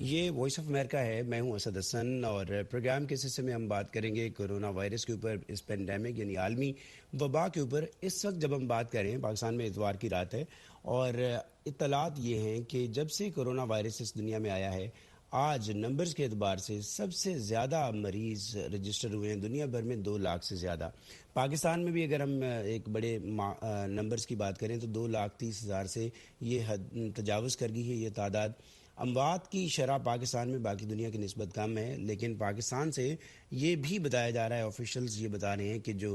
یہ voice of America ہے، میں ہوں اسد حسن، اور پروگرام کے سلسلے میں ہم بات کریں گے کرونا وائرس کے اوپر، اس پینڈیمک یعنی عالمی وبا کے اوپر۔ اس وقت جب ہم بات کریں، پاکستان میں اتوار کی رات ہے اور اطلاعات یہ ہیں کہ جب سے کرونا وائرس اس دنیا میں آیا ہے، آج نمبرز کے اعتبار سے سب سے زیادہ مریض رجسٹر ہوئے ہیں دنیا بھر میں، 2 لاکھ سے زیادہ۔ پاکستان میں بھی اگر ہم ایک بڑے نمبرز کی بات کریں تو 2,30,000 سے یہ حد تجاوز کر گئی ہے یہ تعداد۔ اموات کی شرح پاکستان میں باقی دنیا کی نسبت کم ہے، لیکن پاکستان سے یہ بھی بتایا جا رہا ہے، آفیشلز یہ بتا رہے ہیں کہ جو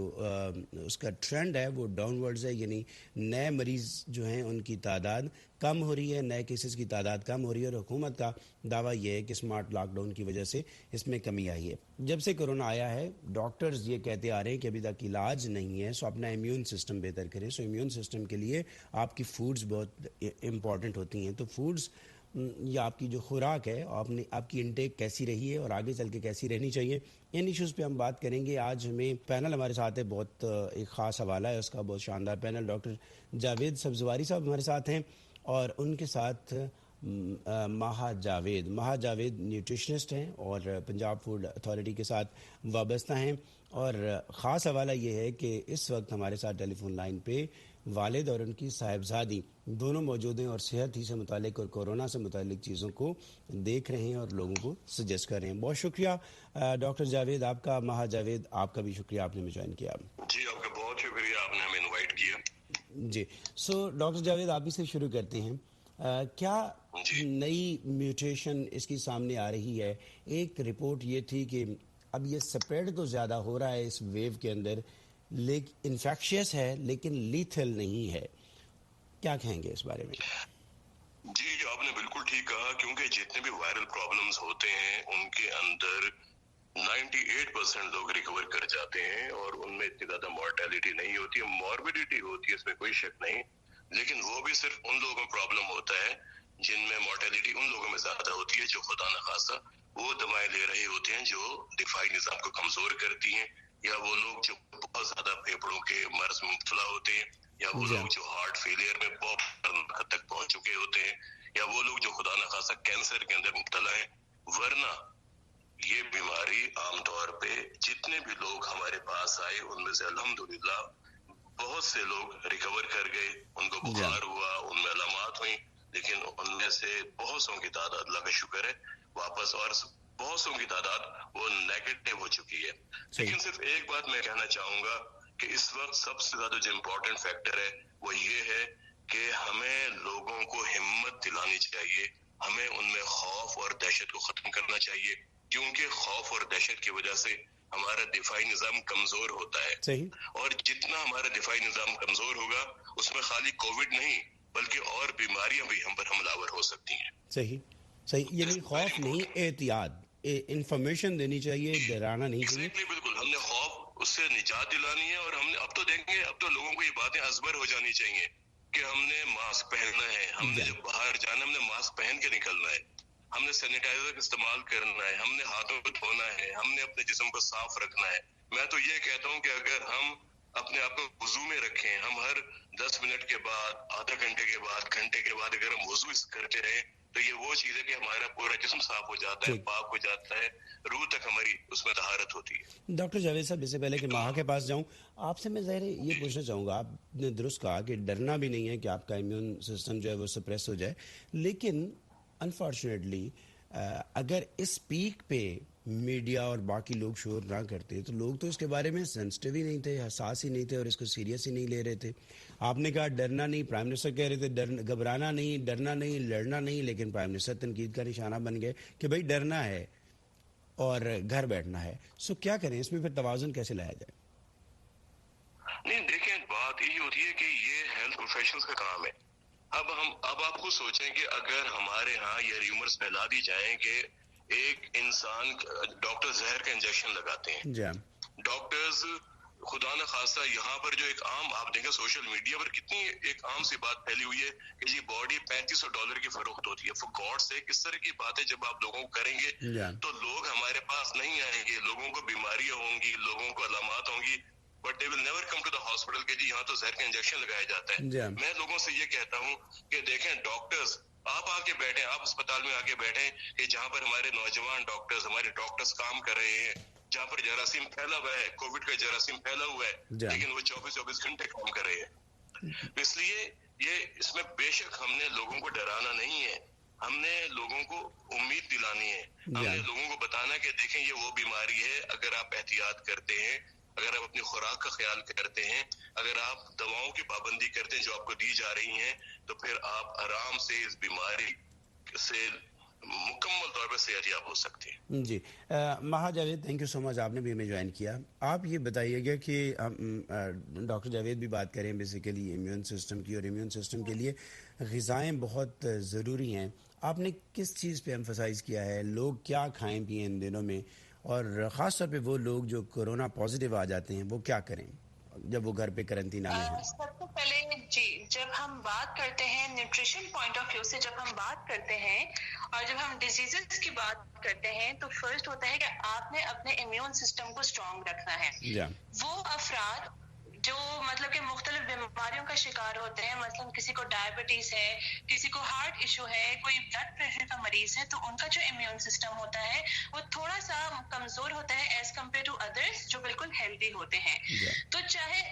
اس کا ٹرینڈ ہے وہ ڈاؤن ورڈز ہے، یعنی نئے مریض جو ہیں ان کی تعداد کم ہو رہی ہے، نئے کیسز کی تعداد کم ہو رہی ہے، اور حکومت کا دعویٰ یہ ہے کہ اسمارٹ لاک ڈاؤن کی وجہ سے اس میں کمی آئی ہے۔ جب سے کرونا آیا ہے ڈاکٹرز یہ کہتے آ رہے ہیں کہ ابھی تک علاج نہیں ہے، سو اپنا امیون سسٹم بہتر کریں۔ سو امیون سسٹم کے لیے آپ کی فوڈز بہت امپورٹنٹ ہوتی ہیں، تو فوڈز یا آپ کی جو خوراک ہے، آپ کی انٹیک کیسی رہی ہے اور آگے چل کے کیسی رہنی چاہیے، ان ایشوز پہ ہم بات کریں گے۔ آج ہمیں پینل ہمارے ساتھ ہے، بہت ایک خاص حوالہ ہے اس کا، بہت شاندار پینل۔ ڈاکٹر جاوید سبزواری صاحب ہمارے ساتھ ہیں، اور ان کے ساتھ ماہا جاوید نیوٹریشنسٹ ہیں اور پنجاب فوڈ اتھارٹی کے ساتھ وابستہ ہیں۔ اور خاص حوالہ یہ ہے کہ اس وقت ہمارے ساتھ ٹیلی فون لائن پہ والد اور ان کی صاحبزادی دونوں موجود ہیں، اور صحت ہی سے متعلق اور کورونا سے متعلق چیزوں کو دیکھ رہے ہیں اور لوگوں کو سجیسٹ کر رہے ہیں۔ بہت شکریہ ڈاکٹر جاوید آپ کا، ماہا جاوید آپ کا بھی شکریہ، آپ نے ہمیں جوائن کیا۔ جی آپ کا بہت شکریہ، آپ نے ہمیں انوائٹ کیا۔ جی سو ڈاکٹر جاوید آپ ہی سے شروع کرتے ہیں، کیا نئی میوٹیشن اس کی سامنے آ رہی ہے؟ ایک رپورٹ یہ تھی کہ اب یہ سپریڈ تو زیادہ ہو رہا ہے اس ویو کے اندر، لیکن انفیکشیس ہے لیکن لیتھل نہیں ہے، کیا کہیں گے اس بارے میں؟ جی آپ نے بالکل ٹھیک کہا، کیونکہ جتنے بھی وائرل پرابلمز ہوتے ہیں ان کے اندر 98% لوگ ریکور کر جاتے ہیں، اور ان میں اتنی زیادہ مورٹیلٹی نہیں ہوتی ہے، موربیڈیٹی ہوتی ہے، اس میں کوئی شک نہیں، لیکن وہ بھی صرف ان لوگوں میں پرابلم ہوتا ہے جن میں مورٹیلٹی ان لوگوں میں زیادہ ہوتی ہے جو خدا نخواستہ وہ دوائیں لے رہے ہوتے ہیں جو دفاعی نظام کو کمزور کرتی ہیں، یا وہ لوگ جو بہت زیادہ پھیپھڑوں کے مرض میں مبتلا ہوتے ہیں، یا وہ لوگ جو ہارٹ فیلئر میں بہت حد تک پہنچ چکے ہوتے ہیں، یا وہ لوگ جو خدا نخواستہ کینسر کے اندر مبتلا ہیں۔ ورنہ یہ بیماری عام طور پہ جتنے بھی لوگ ہمارے پاس آئے ان میں سے الحمدللہ بہت سے لوگ ریکور کر گئے، ان کو بخار ہوا، ان میں علامات ہوئی، لیکن ان میں سے بہت سو کی تعداد اللہ کا شکر ہے واپس، اور بہت سو کی تعداد وہ نیگیٹو ہو چکی ہے۔ لیکن صرف ایک بات میں کہنا چاہوں گا کہ اس وقت سب سے زیادہ جو امپورٹنٹ فیکٹر ہے وہ یہ ہے کہ ہمیں لوگوں کو ہمت دلانی چاہیے، ہمیں ان میں خوف اور دہشت کو ختم کرنا چاہیے، کیونکہ خوف اور دہشت کی وجہ سے ہمارا دفاعی نظام کمزور ہوتا ہے۔ صحیح۔ اور جتنا ہمارا دفاعی نظام کمزور ہوگا اس میں خالی کووڈ نہیں بلکہ اور بیماریاں بھی ہم پر حملہ آور ہو سکتی ہیں۔ صحیح، یعنی خوف نہیں، احتیاط، انفارمیشن دینی چاہیے، ڈرانا نہیں چاہیے۔ بالکل، ہم نے خوف اس سے نجات دلانی ہے، اور ہم نے اب تو دیکھیں گے، اب تو لوگوں کو یہ باتیں ازبر ہو جانی چاہیے کہ ہم نے ماسک پہننا ہے، ہم نے جب باہر جانا ہم نے ماسک پہن کے نکلنا ہے، ہم نے سینیٹائزر کا استعمال کرنا ہے، ہم نے ہاتھوں کو دھونا ہے، ہم نے اپنے جسم کو صاف رکھنا ہے۔ میں تو یہ کہتا ہوں کہ اگر ہم اپنے آپ کو وضو میں رکھیں، ہم ہر 10 منٹ کے بعد، آدھا گھنٹے کے بعد، گھنٹے کے بعد اگر ہم وضو کرتے رہیں تو یہ وہ چیز ہے کہ ہمارا پورا جسم صاف ہو جاتا ہے، پاک ہو جاتا ہے، روح تک ہماری اس میں طہارت ہوتی ہے۔ ڈاکٹر جاوید صاحب، اس سے پہلے کہ ماہا کے پاس جاؤں، آپ سے میں ظاہر یہ پوچھنا چاہوں گا، آپ نے درست کہا کہ ڈرنا بھی نہیں ہے کہ آپ کا امیون سسٹم جو ہے وہ سپریس ہو جائے، لیکن انفارچونیٹلی اگر اس پیک پہ میڈیا اور باقی لوگ شور نہ کرتے تو لوگ تو اس کے بارے میں سینسٹیو ہی نہیں تھے، حساس ہی نہیں تھے، اور اس کو سیریس ہی نہیں لے رہے تھے۔ آپ نے کہا ڈرنا نہیں، پرائم منسٹر کہہ رہے تھے گھبرانا نہیں، ڈرنا نہیں، لڑنا نہیں، لیکن پرائم منسٹر تنقید کا نشانہ بن گئے کہ بھائی ڈرنا ہے اور گھر بیٹھنا ہے۔ سو کیا کریں اس میں، پھر توازن کیسے لایا جائے؟ نہیں دیکھیں، بات یہی ہوتی ہے کہ یہ ہیلتھ پروفیشنلز کا کام ہے۔ اب آپ خود سوچیں کہ اگر ہمارے ہاں یہ ریومرز پھیلا دی جائیں کہ ایک انسان، ڈاکٹر زہر کا انجیکشن لگاتے ہیں، ڈاکٹرز خدا نخواستہ یہاں پر جو ایک عام، آپ دیکھیں سوشل میڈیا پر کتنی ایک عام سی بات پھیلی ہوئی ہے کہ جی باڈی $3500 کی فروخت ہوتی ہے۔ فور گاڈ سیک، اس طرح کی باتیں جب آپ لوگوں کو کریں گے تو لوگ ہمارے پاس نہیں آئیں گے، لوگوں کو بیماریاں ہوں گی، لوگوں کو علامات ہوں گی، but they will never come to the hospital کہ جی یہاں تو زہر کا انجیکشن لگایا جاتا ہے۔ میں لوگوں سے یہ کہتا ہوں کہ دیکھیں ڈاکٹرز آپ آ کے بیٹھے, آپ اسپتال میں آ کے بیٹھے کہ جہاں پر ہمارے نوجوان ہمارے ڈاکٹرز کام کر رہے ہیں, جہاں پر جراثیم پھیلا ہوا ہے, کووڈ کا جراثیم پھیلا ہوا ہے, لیکن وہ 24 گھنٹے کام کر رہے ہیں. اس لیے اس میں بے شک ہم نے لوگوں کو ڈرانا نہیں ہے, ہم نے لوگوں کو امید دلانی ہے, ہم نے لوگوں کو بتانا کہ دیکھیں یہ وہ بیماری ہے, اگر آپ احتیاط کرتے ہیں, اگر آپ اپنی خوراک کا خیال کرتے ہیں, اگر آپ دواؤں کی پابندی کرتے ہیں جو آپ کو دی جا رہی ہیں, تو پھر آپ آرام سے اس بیماری سے مکمل طور پر صحت یاب ہو سکتے ہیں. جی مہا جاوید, تھینک یو سو مچ, آپ نے بھی ہمیں جوائن کیا. آپ یہ بتائیے گا کہ ڈاکٹر جاوید بھی بات کریں بیسیکلی امیون سسٹم کی, اور امیون سسٹم کے لیے غذائیں بہت ضروری ہیں. آپ نے کس چیز پہ ایمفسائز کیا ہے, لوگ کیا کھائیں پئیں ان دنوں میں, اور خاص طور پہ وہ لوگ جو کورونا پازیٹیو آ جاتے ہیں وہ کیا کریں جب وہ گھر پہ قرنطینہ میں ہیں؟ سب سے پہلے جب ہم بات کرتے ہیں نیوٹریشن پوائنٹ آف ویو سے, جب ہم بات کرتے ہیں اور جب ہم ڈیزیزز کی بات کرتے ہیں, تو فرسٹ ہوتا ہے کہ آپ نے اپنے امیون سسٹم کو اسٹرانگ رکھنا ہے. وہ افراد جو مطلب کہ مختلف بیماریوں کا شکار ہوتے ہیں, مثلا کسی کو ڈائبٹیز ہے, کسی کو ہارٹ ایشو ہے, کوئی بلڈ پریشر کا مریض ہے, تو ان کا جو امیون سسٹم ہوتا ہے وہ تھوڑا سا کمزور ہوتا ہے ایز کمپیئر ٹو ادرس جو بالکل ہیلدی ہوتے ہیں. تو چاہے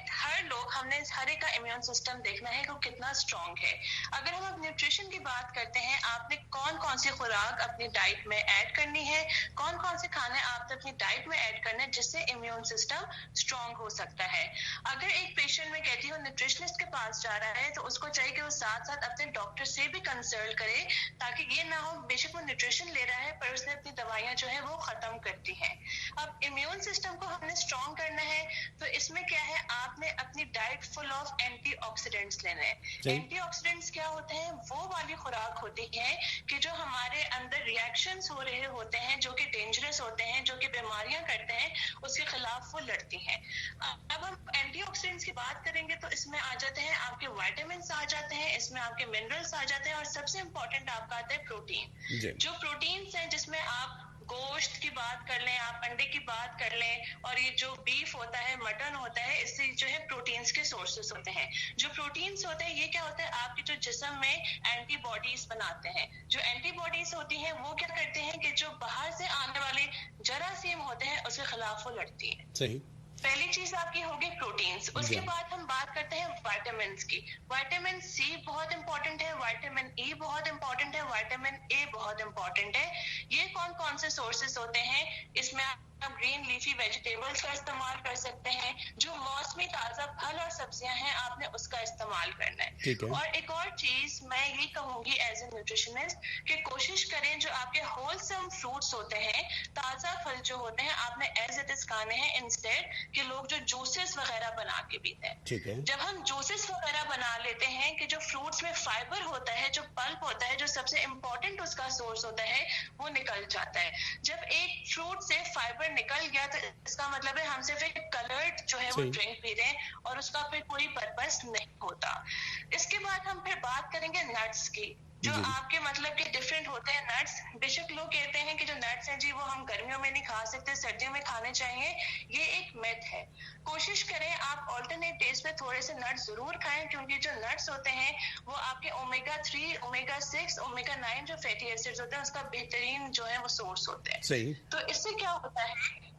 ہم نے ہر ایک کا امیون سسٹم دیکھنا ہے کہ وہ کتنا اسٹرانگ ہے. اگر ہم اب نیوٹریشن کی بات کرتے ہیں, آپ نے کون کون سی خوراک اپنی ڈائٹ میں ایڈ کرنی ہے, کون کون سے کھانے آپ نے اپنی ڈائٹ میں ایڈ کرنے ہیں جس سے امیون سسٹم اسٹرانگ ہو سکتا ہے. اگر ایک پیشنٹ میں کہتی ہوں نیوٹریشنسٹ کے پاس جا رہا ہے, تو اس کو چاہیے کہ وہ ساتھ ساتھ اپنے ڈاکٹر سے بھی کنسلٹ کرے, تاکہ یہ نہ ہو بے شک وہ نیوٹریشن لے رہا ہے پر اس نے اپنی دوائیاں جو ہے وہ ختم کر دی ہیں. اب امیون سسٹم کو ہم نے اسٹرانگ کرنا ہے, تو اس میں کیا ہے, آپ نے اپنی diet full of antioxidants لینے ہیں. اینٹی آکسیڈنٹس کیا ہوتے ہیں, وہ والی خوراک ہوتی ہے کہ جو ہمارے اندر ریئیکشنز ہو رہے ہوتے ہیں جو کہ ڈینجرس ہوتے ہیں, جو کہ بیماریاں کرتے ہیں, اس کے خلاف وہ لڑتی ہیں. اب ہم اینٹی آکسیڈنٹس کی بات کریں گے تو اس میں آ جاتے ہیں آپ کے وائٹامنس آ جاتے ہیں, اس میں آپ کے منرلس آ جاتے ہیں, اور سب سے امپورٹنٹ آپ کا آتا ہے پروٹین. جو پروٹینس ہیں جس میں آپ گوشت کی بات کر لیں, آپ انڈے کی بات کر لیں, اور یہ جو بیف ہوتا ہے, مٹن ہوتا ہے, اس سے جو ہے پروٹینز کے سورسز ہوتے ہیں. جو پروٹینز ہوتے ہیں یہ کیا ہوتا ہے, آپ کے جو جسم میں اینٹی باڈیز بناتے ہیں. جو اینٹی باڈیز ہوتی ہیں وہ کیا کرتے ہیں کہ جو باہر سے آنے والے جراثیم ہوتے ہیں اس کے خلاف وہ لڑتی ہیں. صحیح. پہلی چیز آپ کی ہوگی پروٹینز. اس کے بعد ہم بات کرتے ہیں وائٹامنس کی. وائٹامن سی بہت امپورٹنٹ ہے, وائٹامن ای بہت امپورٹنٹ ہے, وائٹامن اے بہت امپورٹنٹ ہے. یہ کون کون سے سورسز ہوتے ہیں, اس میں آپ گرین لیفی ویجیٹیبلز کا استعمال کر سکتے ہیں. جو موسمی تازہ پھل اور سبزیاں ہیں آپ نے اس کا استعمال کرنا ہے. اور ایک اور چیز میں یہ کہوں گی ایز اے نیوٹریشنسٹ کہ کوشش کریں جو آپ کے ہولسم فروٹس ہوتے ہیں, تازہ پھل جو ہوتے ہیں, آپ نے ایز اٹ از کھانے ہیں انسٹیڈ کہ لوگ جو جوسز وغیرہ بنا کے پیتے ہیں. جب ہم جوسز وغیرہ بنا لیتے ہیں کہ جو فروٹس میں فائبر ہوتا ہے, جو پلپ ہوتا ہے, جو سب سے امپورٹنٹ اس کا سورس ہوتا ہے, وہ نکل جاتا ہے. جب ایک فروٹ سے فائبر نکل گیا تو اس کا مطلب ہے ہم صرف ایک کلرڈ جو ہے وہ ڈرنک پی رہے ہیں, اور اس کا پھر کوئی پرپس نہیں ہوتا. اس کے بعد ہم پھر بات کریں گے نٹس کی, جو آپ کے مطلب کہ ڈفرینٹ ہوتے ہیں نٹس. بے شک لوگ کہتے ہیں کہ جو نٹس ہیں وہ ہم گرمیوں میں نہیں کھا سکتے, سردیوں میں کھانے چاہیے. یہ ایک میتھ ہے. کوشش کریں آپ آلٹرنیٹ ڈیز پہ تھوڑے سے نٹس ضرور کھائیں, کیونکہ جو نٹس ہوتے ہیں وہ آپ کے اومیگا 3, اومیگا 6, اومیگا 9 جو فیٹی ایسڈز ہوتے ہیں اس کا بہترین جو ہے وہ سورس ہوتے ہیں. تو اس سے کیا ہوتا ہے,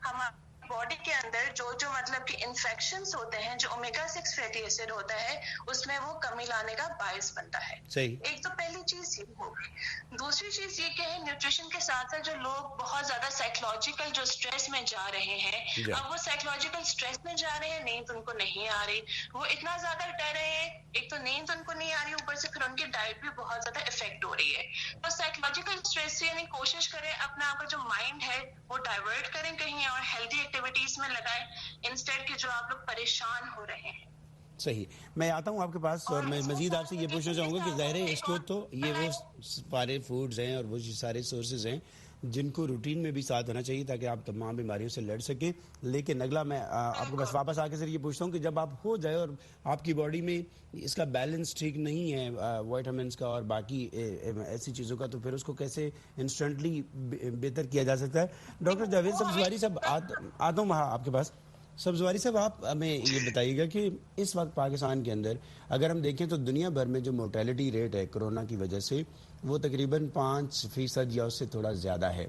ہمارے باڈی کے اندر جو مطلب کہ انفیکشنز ہوتے ہیں, جو اومیگا 6 فیٹی ایسڈ ہوتا ہے اس میں وہ کمی لانے کا باعث بنتا ہے. ایک تو پہلی چیز یہ ہوگی. دوسری چیز یہ کہ ہے نیوٹریشن کے ساتھ ساتھ جو لوگ بہت زیادہ سائیکولوجیکل جو اسٹریس میں جا رہے ہیں, اب وہ سائیکولوجیکل اسٹریس میں جا رہے ہیں, نیند ان کو نہیں آ رہی, وہ اتنا زیادہ ڈر رہے ہیں, ایک تو نیند ان کو نہیں آ رہی, اوپر سے پھر ان کی ڈائٹ بھی بہت زیادہ افیکٹ ہو رہی ہے. تو سائیکولوجیکل اسٹریس سے یعنی کوشش کریں اپنا آپ کا جو مائنڈ ہے وہ ڈائیورٹ کریں کہیں اور ہیلدی ایکٹیویٹیز میں لگائیں, انسٹیڈ کہ جو آپ لوگ پریشان ہو رہے ہیں. صحیح. میں آتا ہوں آپ کے پاس, اور میں مزید آپ سے یہ پوچھنا چاہوں گا کہ ظاہر ہے اس کو تو یہ وہ سارے فوڈز ہیں اور وہ سارے سورسز ہیں جن کو روٹین میں بھی ساتھ ہونا چاہیے تاکہ آپ تمام بیماریوں سے لڑ سکیں. لیکن اگلا میں آپ کو بس واپس آ کے سر یہ پوچھتا ہوں کہ جب آپ ہو جائے اور آپ کی باڈی میں اس کا بیلنس ٹھیک نہیں ہے وائٹامنس کا اور باقی ایسی چیزوں کا, تو پھر اس کو کیسے انسٹنٹلی بہتر کیا جا سکتا ہے؟ ڈاکٹر جاوید صاحب زواری صاحب, آتا ہوں وہاں آپ کے پاس. سبزواری صاحب آپ ہمیں یہ بتائیے گا کہ اس وقت پاکستان کے اندر اگر ہم دیکھیں تو دنیا بھر میں جو مورٹیلٹی ریٹ ہے کرونا کی وجہ سے وہ تقریباً 5% یا اس سے تھوڑا زیادہ ہے.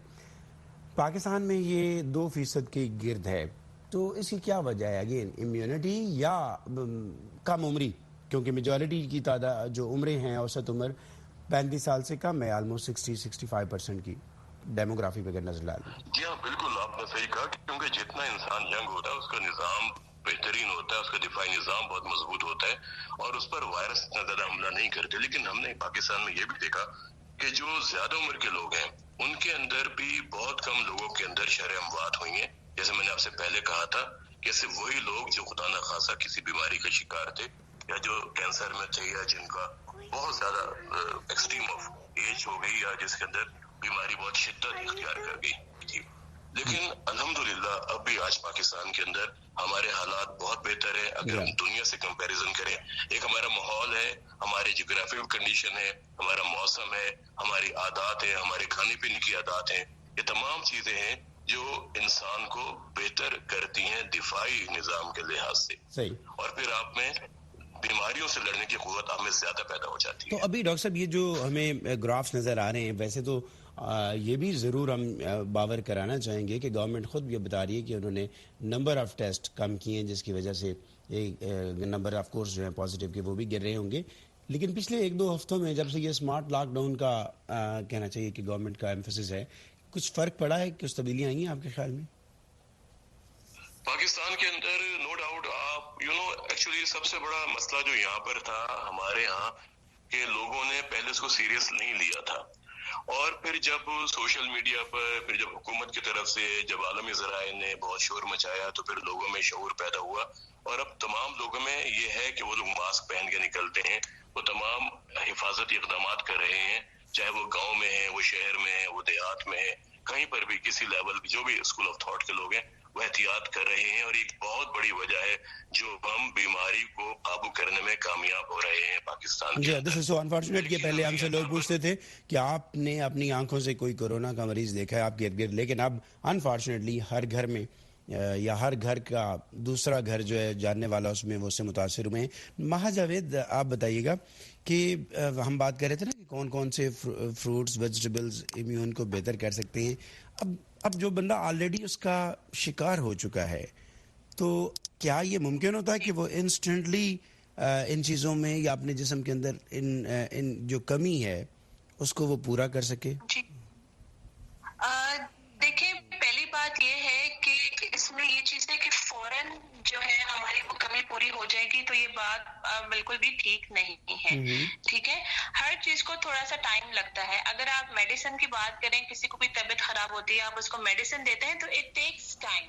پاکستان میں یہ 2% کے گرد ہے. تو اس کی کیا وجہ ہے؟ اگین امیونٹی یا کم عمری؟ کیونکہ میجورٹی کی تعداد جو عمریں ہیں اوسط عمر 35 سال سے کم ہے، آلموسٹ 60-65% کی ڈیموگرافی پہ اگر نظر ڈالیں. جی ہاں بالکل آپ نے صحیح کہا، کیونکہ جتنا انسان ینگ ہوتا ہے اس کا نظام بہترین ہوتا ہے، اس کا دفاعی نظام بہت مضبوط ہوتا ہے اور اس پر وائرس اتنا زیادہ حملہ نہیں کرتے. لیکن ہم نے پاکستان میں یہ بھی دیکھا کہ جو زیادہ عمر کے لوگ ہیں ان کے اندر بھی بہت کم لوگوں کے اندر شرح اموات ہوئی ہیں. جیسے میں نے آپ سے پہلے کہا تھا کہ صرف وہی لوگ جو خدا نخواستہ کسی بیماری کا شکار تھے یا جو کینسر میں تھے یا جن کا بہت زیادہ ایکسٹریم آف ایج ہو گئی یا جس کے اندر بیماری بہت شدت اختیار کر گئی تھی. لیکن الحمدللہ اب بھی آج پاکستان کے اندر ہمارے حالات بہت بہتر ہیں. اگر ہم دنیا سے کمپیریزن کریں، ایک ہمارا ماحول ہے، ہماری جغرافیکل کنڈیشن ہے، ہمارا موسم ہے، ہماری عادات ہیں، ہمارے کھانے پینے کی عادات ہیں، یہ تمام چیزیں ہیں جو انسان کو بہتر کرتی ہیں دفاعی نظام کے لحاظ سے. صحیح. اور پھر آپ میں بیماریوں سے لڑنے کی قوت ہمیں زیادہ پیدا ہو جاتی ہے. تو ابھی ڈاکٹر صاحب یہ جو ہمیں گرافس نظر آ رہے ہیں، ویسے تو یہ بھی ضرور ہم باور کرانا چاہیں گے کہ گورنمنٹ خود بھی بتا رہی ہے کہ انہوں نے نمبر آف ٹیسٹ کم کیے ہیں، جس کی وجہ سے نمبر آف کورس جو ہیں پازیٹیو کے وہ بھی گر رہے ہوں گے. لیکن پچھلے 1-2 ہفتوں میں جب سے یہ اسمارٹ لاک ڈاؤن کا کہنا چاہیے کہ گورنمنٹ کا ایمفسس ہے، کچھ فرق پڑا ہے؟ کچھ تبدیلیاں آئی ہیں آپ کے خیال میں؟ پاکستان کے اندر نو ڈاؤٹ آپ ایکچولی سب سے بڑا مسئلہ جو یہاں پر تھا ہمارے یہاں کہ لوگوں نے پہلے اس کو سیریس نہیں لیا تھا، اور پھر جب سوشل میڈیا پر، پھر جب حکومت کی طرف سے، جب عالمی ذرائع نے بہت شور مچایا تو پھر لوگوں میں شعور پیدا ہوا. اور اب تمام لوگوں میں یہ ہے کہ وہ لوگ ماسک پہن کے نکلتے ہیں، وہ تمام حفاظتی اقدامات کر رہے ہیں، چاہے وہ گاؤں میں ہیں، وہ شہر میں ہیں، وہ دیہات میں ہیں، کہیں پر بھی کسی لیول جو بھی اسکول آف تھاٹ کے لوگ ہیں وہ احتیاط کر رہے ہیں. اور ایک بہت بڑی وجہ ہے جو ہم بیماری کو قابو کرنے میں کامیاب ہو رہے ہیں پاکستان کے اندر. سو انفارچونیٹ کہ پہلے ہم سے لوگ پوچھتے تھے کہ آپ نے اپنی آنکھوں سے کوئی کورونا کا مریض دیکھا ہے آپ کے ارد گرد، لیکن اب انفارچونیٹلی ہر گھر میں یا ہر گھر کا دوسرا گھر جو ہے جاننے والا اس میں وہ سے متاثر ہوئے ہیں. مہا جاوید آپ بتائیے گا کہ ہم بات کر رہے تھے نا کہ کون کون سے فروٹس ویجیٹیبلز امیون کو بہتر کر سکتے ہیں. اب جو بندہ آلریڈی اس کا شکار ہو چکا ہے تو کیا یہ ممکن ہوتا ہے کہ وہ انسٹنٹلی ان چیزوں میں یا اپنے جسم کے اندر ان جو کمی ہے اس کو وہ پورا کر سکے؟ جی دیکھیں، پہلی بات یہ ہے کہ اس میں یہ چیز ہے کہ فوراً جو ہے ہماری وہ کمی پوری ہو جائے گی تو یہ بات بالکل بھی ٹھیک نہیں ہے. ٹھیک ہے، ہر چیز کو تھوڑا سا ٹائم لگتا ہے. اگر آپ میڈیسن کی بات کریں، کسی کو بھی طبیعت خراب ہوتی ہے، آپ اس کو میڈیسن دیتے ہیں تو اٹ ٹیکس ٹائم.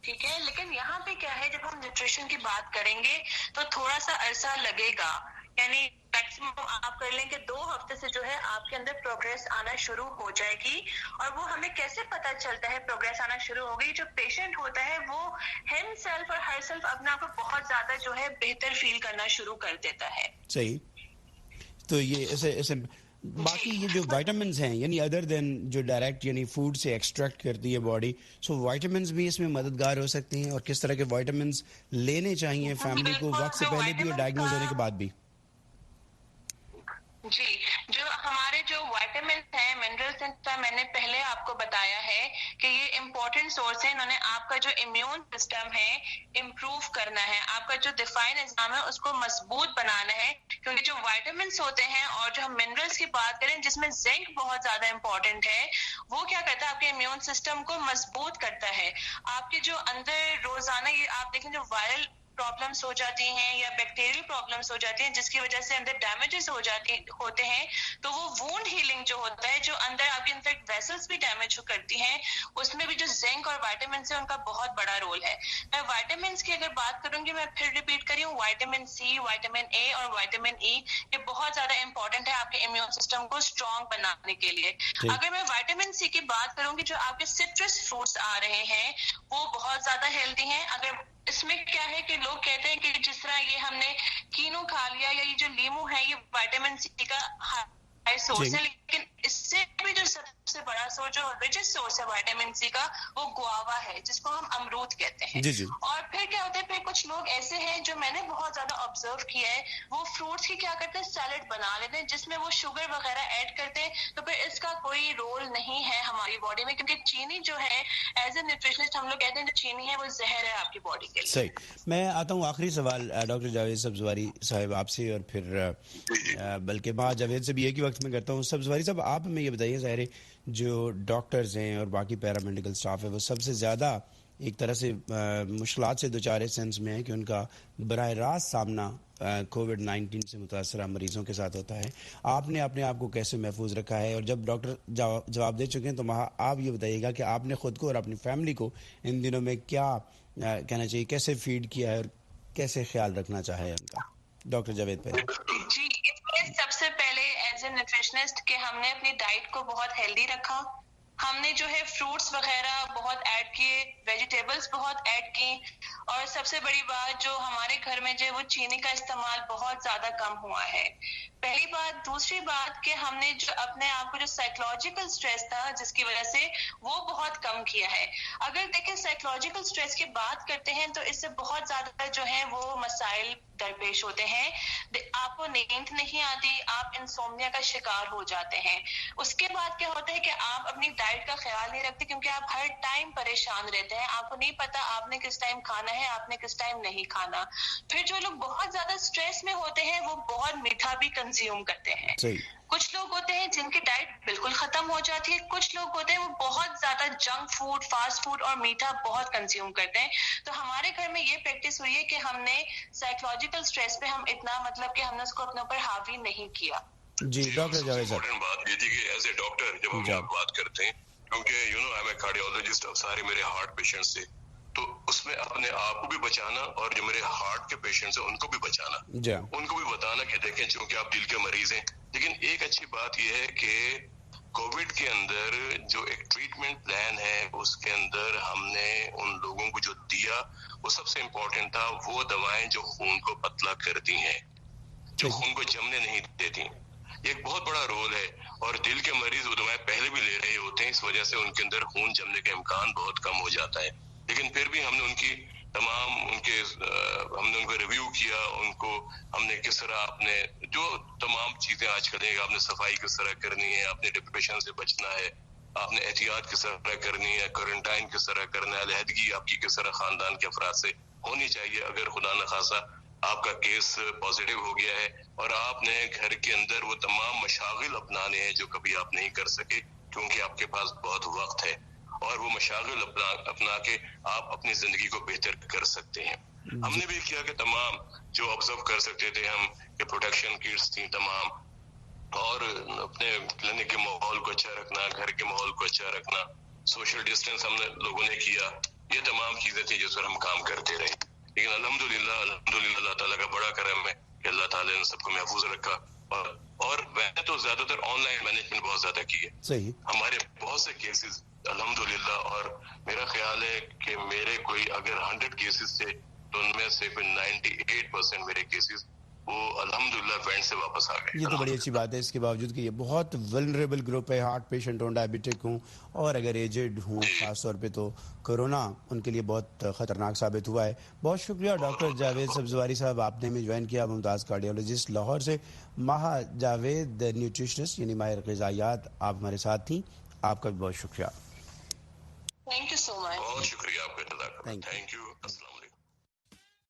ٹھیک ہے، لیکن یہاں پہ کیا ہے، جب ہم نیوٹریشن کی بات کریں گے تو تھوڑا سا عرصہ لگے گا. یعنی میکسیمم آپ کر لیں کہ 2 ہفتے سے جو ہے آپ کے اندر پروگریس آنا شروع ہو جائے گی. اور وہ ہمیں کیسے پتہ چلتا ہے پروگریس آنا شروع ہو گئی؟ جو پیشنٹ ہوتا ہے وہ ہم سیلف اور ہر سیلف اپنے آپ کو بہت زیادہ جو ہے بہتر فیل کرنا شروع کر دیتا ہے. صحیح. تو یہ ایسے باقی یہ جو وائٹامنز ہیں یعنی ادر دین جو ڈائریکٹ یعنی فوڈ سے ایکسٹریکٹ کرتی ہے باڈی، سو وائٹامنز بھی اس میں مددگار ہو سکتی ہیں، اور کس طرح کے وائٹامنز لینے چاہیے فیملی کو وقت سے پہلے بھی اور ڈائگنوز ہونے کے بعد بھی؟ جی، جو ہمارے جو وائٹامنس ہیں، منرلس ہیں، میں نے پہلے آپ کو بتایا ہے کہ یہ امپورٹنٹ سورس ہے. انہوں نے آپ کا جو امیون سسٹم ہے امپروو کرنا ہے، آپ کا جو دفاعی نظام ہے اس کو مضبوط بنانا ہے. کیونکہ جو وائٹامنس ہوتے ہیں اور جو ہم منرلس کی بات کریں جس میں زنک بہت زیادہ امپورٹنٹ ہے، وہ کیا کرتا ہے؟ آپ کے امیون سسٹم کو مضبوط کرتا ہے. آپ کے جو اندر روزانہ یہ آپ دیکھیں جو وائرل پرابلمس ہو جاتی ہیں یا بیکٹیریل پرابلمس ہو جاتی ہیں جس کی وجہ سے اندر ڈیمیجز ہوتے ہیں، تو وہ وونڈ ہیلنگ جو ہوتا ہے، جو اندر آپ کی انفیکٹ ویسلز بھی ڈیمیج کرتی ہیں، اس میں بھی جو زنک اور وائٹامنس ہے ان کا بہت بڑا رول ہے. میں وائٹامنس کی اگر بات کروں گی، میں پھر ریپیٹ کری ہوں، وائٹامن سی، وائٹامن اے اور وائٹامن ای یہ بہت زیادہ امپورٹنٹ ہے آپ کے امیون سسٹم کو اسٹرانگ بنانے کے لیے. اگر میں وائٹامن سی کی بات کروں گی، جو آپ کے سٹرس فروٹس آ رہے ہیں وہ بہت زیادہ ہیلدی ہیں. اگر اس میں کیا ہے کہ لوگ کہتے ہیں کہ جس طرح یہ ہم نے کینو کھا لیا یا یہ جو لیمو ہے یہ وائٹامن سی کا سورس ہے, لیکن اس سے بھی جو سب سے بڑا سورس, جو ریچسٹ سورس ہے وائٹامن سی کا, وہ گوآوا ہے, جس کو ہم امرود کہتے ہیں. اور پھر کیا ہوتا ہے, پھر کچھ لوگ ایسے ہیں جو میں نے بہت زیادہ آبزرو کیا ہے, وہ فروٹس کی کیا کرتے ہیں, سیلڈ بنا لیتے ہیں جس میں وہ شوگر وغیرہ ایڈ کرتے ہیں. تو پھر اس کا کوئی رول نہیں ہے ہماری باڈی میں, کیونکہ چینی جو ہے ایز اے نیوٹریشنسٹ ہم لوگ کہتے ہیں جو چینی ہے وہ زہر ہے آپ کی باڈی کے لیے. صحیح. میں آتا ہوں آخری سوال ڈاکٹر جاوید سبزواری صاحب آپ سے, اور پھر بلکہ ماں جاوید سے بھی ایک ہی وقت میں کرتا ہوں. سبزواری صاحب, آپ ہمیں یہ بتائیے, ظاہر ہے جو ڈاکٹرز ہیں اور باقی پیرامیڈیکل اسٹاف ہے وہ سب سے زیادہ ایک طرح سے مشکلات سے دوچار اس سینس میں ہے کہ ان کا براہ راست سامنا کووڈ-19 سے متاثرہ مریضوں کے ساتھ ہوتا ہے. آپ نے اپنے آپ کو کیسے محفوظ رکھا ہے, اور جب ڈاکٹر جواب دے چکے ہیں تو آپ یہ بتائیے گا کہ آپ نے خود کو اور اپنی فیملی کو ان دنوں میں کیا کہنا چاہیے, کیسے فیڈ کیا ہے اور کیسے خیال رکھنا چاہے ان کا. ڈاکٹر جاوید پہلے. جی, سب سے پہلے ایز اے نیوٹریشنسٹ کہ ہم نے اپنی ڈائٹ کو بہت ہیلدی رکھا. ہم نے جو ہے فروٹس وغیرہ بہت ایڈ کیے, ویجیٹیبلس بہت ایڈ کی, اور سب سے بڑی بات جو ہمارے گھر میں جو ہے وہ چینی کا استعمال بہت زیادہ کم ہوا ہے, پہلی بات. دوسری بات کہ ہم نے جو اپنے آپ کو جو سائیکولوجیکل سٹریس تھا جس کی وجہ سے, وہ بہت کم کیا ہے. اگر دیکھیں سائیکولوجیکل سٹریس کی بات کرتے ہیں تو اس سے بہت زیادہ جو ہے وہ مسائل درپیش ہوتے ہیں. آپ کو نیند نہیں آتی, آپ انسومنیا کا شکار ہو جاتے ہیں. اس کے بعد کیا ہوتا ہے کہ آپ اپنی ڈائٹ کا خیال نہیں رکھتے, کیونکہ آپ ہر ٹائم پریشان رہتے ہیں, آپ کو نہیں پتا آپ نے کس ٹائم کھانا ہے, آپ نے کس ٹائم نہیں کھانا. پھر جو لوگ بہت زیادہ سٹریس میں ہوتے ہیں وہ بہت میٹھا بھی کنزیوم کرتے ہیں. کچھ لوگ ہوتے ہیں جن کی ڈائٹ بالکل ختم ہو جاتی ہے, کچھ لوگ ہوتے ہیں وہ بہت زیادہ جنک فوڈ, فاسٹ فوڈ اور میٹھا بہت کنزیوم کرتے ہیں. تو ہمارے گھر میں یہ پریکٹس ہوئی ہے کہ ہم نے سائیکولوجیکل سٹریس پہ ہم اتنا مطلب کہ ہم نے اس کو اپنے اوپر حاوی نہیں کیا. جی ڈاکٹر جاوید صاحب. امپورٹنٹ بات یہ تھی کہ ایز اے ڈاکٹر جب ہم آپ بات کرتے ہیں, کیونکہ آئی ایم اے کارڈیولوجسٹ, اب سارے میرے ہارٹ پیشنٹ سے, تو اس میں اپنے آپ کو بھی بچانا اور جو میرے ہارٹ کے پیشنٹس ہیں ان کو بھی بچانا, ان کو بھی بتانا کہ دیکھیں چونکہ آپ دل کے مریض ہیں. لیکن ایک اچھی بات یہ ہے کہ کووڈ کے اندر جو ایک ٹریٹمنٹ پلان ہے اس کے اندر ہم نے ان لوگوں کو جو دیا وہ سب سے امپورٹنٹ تھا, وہ دوائیں جو خون کو پتلا کرتی ہیں, جو خون کو جمنے نہیں دیتی. ایک بہت بڑا رول ہے. اور دل کے مریض وہ دوائیں پہلے بھی لے رہے ہوتے ہیں, اس وجہ سے ان کے اندر خون جمنے کا امکان بہت کم ہو جاتا ہے. لیکن پھر بھی ہم نے ان کی تمام ہم نے ان کو ریویو کیا, ان کو ہم نے کس طرح اپنے جو تمام چیزیں آج کل آپ نے صفائی کس طرح کرنی ہے, آپ نے ڈپریشن سے بچنا ہے, آپ نے احتیاط کس طرح کرنی ہے, کوارنٹائن کس طرح کرنا ہے, علیحدگی آپ کی کس طرح خاندان کے افراد سے ہونی چاہیے اگر خدا نخواستہ آپ کا کیس پازیٹیو ہو گیا ہے, اور آپ نے گھر کے اندر وہ تمام مشاغل اپنانے ہیں جو کبھی آپ نہیں کر سکے کیونکہ آپ کے پاس بہت وقت ہے, اور وہ مشاغل اپنا کے آپ اپنی زندگی کو بہتر کر سکتے ہیں. ہم نے بھی کیا کہ تمام جو آبزرو کر سکتے تھے ہم کہ پروٹیکشن کٹس تھیں تمام, اور اپنے کلینک کے ماحول کو اچھا رکھنا, گھر کے ماحول کو اچھا رکھنا, سوشل ڈسٹینس ہم نے لوگوں نے کیا, یہ تمام چیزیں تھیں جس پر ہم کام کرتے رہے. لیکن الحمدللہ اللہ تعالیٰ کا بڑا کرم ہے کہ اللہ تعالیٰ نے سب کو محفوظ رکھا, اور میں نے تو زیادہ تر آن لائن مینجمنٹ بہت زیادہ کی ہے. ہمارے بہت سے کیسز الحمدللہ, اور میرا خیال ہے کہ میرے کوئی اگر 100 کیسز تھے تو ان میں سے 98% میرے کیسز وہ الحمدللہ وینٹ سے واپس آ گئے. یہ تو بڑی اچھی بات ہے, اس کے باوجود کہ یہ بہت ولنریبل گروپ ہے, ہارٹ پیشنٹ ہوں, ڈائبیٹک ہوں, اور اگر ایجڈ ہوں خاص طور پہ, تو کرونا ان کے لیے بہت خطرناک ثابت ہوا ہے. بہت شکریہ ڈاکٹر جاوید سبزواری صاحب, آپ نے ہمیں جوائن کیا. ممتاز کارڈیولوجسٹ لاہور سے. ماہا جاوید نیوٹریشنسٹ یعنی ماہر غذائیات, آپ ہمارے ساتھ تھیں, آپ کا بھی بہت شکریہ. تھینک یو سو مچ. بہت شکریہ آپ کا. Thank you. السلام.